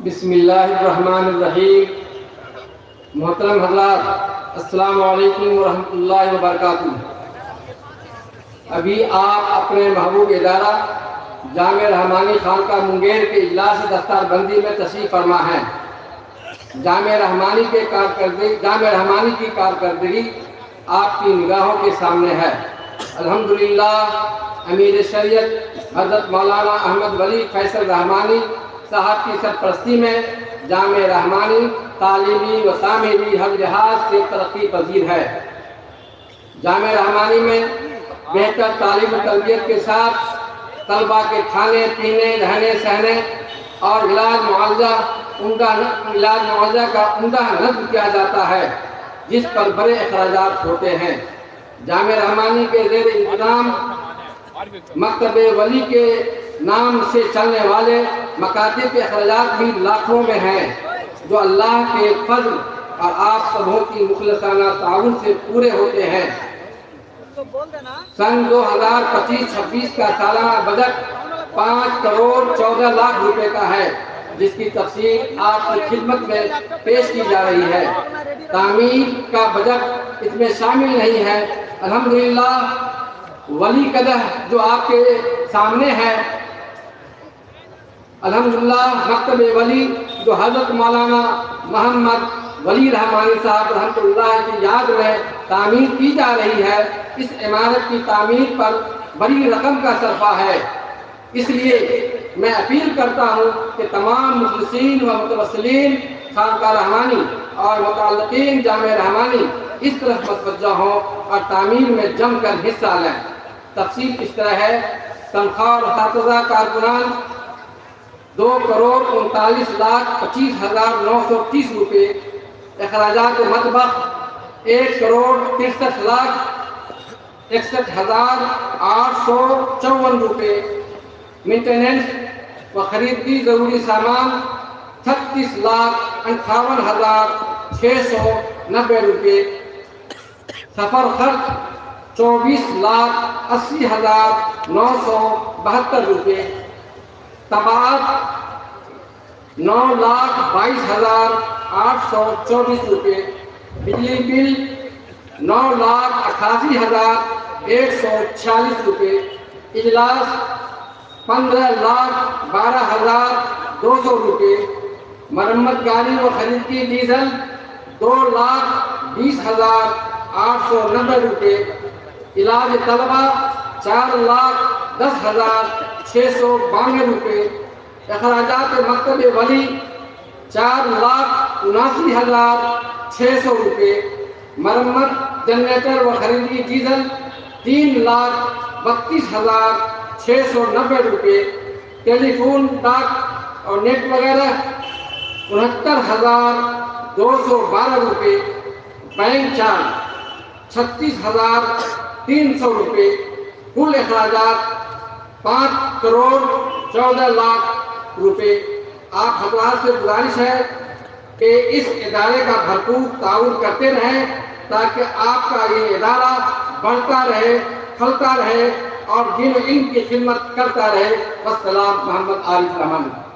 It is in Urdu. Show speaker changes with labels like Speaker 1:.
Speaker 1: بسم اللہ الرحمن الرحیم۔ محترم حضرات، السلام علیکم ورحمۃ اللہ وبرکاتہ۔ ابھی آپ اپنے محبوب ادارہ جامع رحمانی خانقاہ منگیر کے اجلاس دستار بندی میں تشریف فرما ہیں۔ جامع رحمانی کی کارکردگی آپ کی نگاہوں کے سامنے ہے۔ الحمدللہ امیر شریعت حضرت مولانا احمد ولی فیصل رحمانی صاحب کی سرپرستی میں جامع رحمانی تعلیمی و تعمیری ہر لحاظ سے ترقی پذیر ہے۔ جامع رحمانی میں بہتر تعلیم و تربیت کے ساتھ طلباء کے کھانے پینے رہنے سہنے اور علاج معالجہ کا عمدہ نظم کیا جاتا ہے، جس پر بڑے اخراجات ہوتے ہیں۔ جامع رحمانی کے زیر انتظام مکتب ولی کے نام سے چلنے والے مکاتب کے اخراجات بھی لاکھوں میں ہیں، جو اللہ کے فضل اور آپ سبوں کی مخلصانہ تعاون سے پورے ہوتے ہیں۔ سن 2025-26 کا سالانہ بجٹ 5 کروڑ 14 لاکھ روپے کا ہے، جس کی تفصیل آپ کی خدمت میں پیش کی جا رہی ہے۔ تعمیر کا بجٹ اس میں شامل نہیں ہے۔ الحمدللہ ولی قدح جو آپ کے سامنے ہے، الحمدللہ مکتب ولی جو حضرت مولانا محمد ولی رحمانی صاحب رحمۃ اللہ کی یاد میں تعمیر کی جا رہی ہے، اس عمارت کی تعمیر پر بڑی رقم کا صرفہ ہے۔ اس لیے میں اپیل کرتا ہوں کہ تمام مخلصین و متوسلین خانقاہ رحمانی اور متعلقین جامع رحمانی اس طرف متوجہ ہوں اور تعمیر میں جم کر حصہ لیں۔ تفصیل اس طرح ہے: تنخواہ اور اساتذہ کارکنان 2 کروڑ 39 لاکھ 25 ہزار 930 روپے، اخراجات مطبخ 1 کروڑ 63 لاکھ 61 ہزار 854 روپے، مینٹیننس و خریدی ضروری سامان 36 لاکھ 58 ہزار 690 روپے، سفر خرچ 24 لاکھ 80 ہزار 972 روپے، طباعت 9 لاکھ 22 ہزار 824 روپے، بجلی بل 9 لاکھ 88 ہزار 146 روپے، اجلاس 15 لاکھ 12 ہزار 200 روپے، مرمت گاڑی و خریدی ڈیزل 2 لاکھ 20 ہزار 890 روپے، علاج طلبہ 4 لاکھ 10 ہزار 692 روپے، اخراجات مکتب ولی 4 لاکھ 79 ہزار 600 روپے، مرمت جنریٹر و خریدی ڈیزل 3 لاکھ 32 ہزار 690 روپے، ٹیلی فون ڈاک اور نیٹ وغیرہ 69 ہزار 212 روپے، بینک چارج 36 ہزار 300 روپے، کل اخراجات 5 کروڑ 14 لاکھ روپے۔ آپ حضرات سے گزارش ہے کہ اس ادارے کا بھرپور تعاون کرتے رہیں تاکہ آپ کا یہ ادارہ بڑھتا رہے، پھلتا رہے اور دین و علم کی خدمت کرتا رہے۔ والسلام محمد عارف رحمانی۔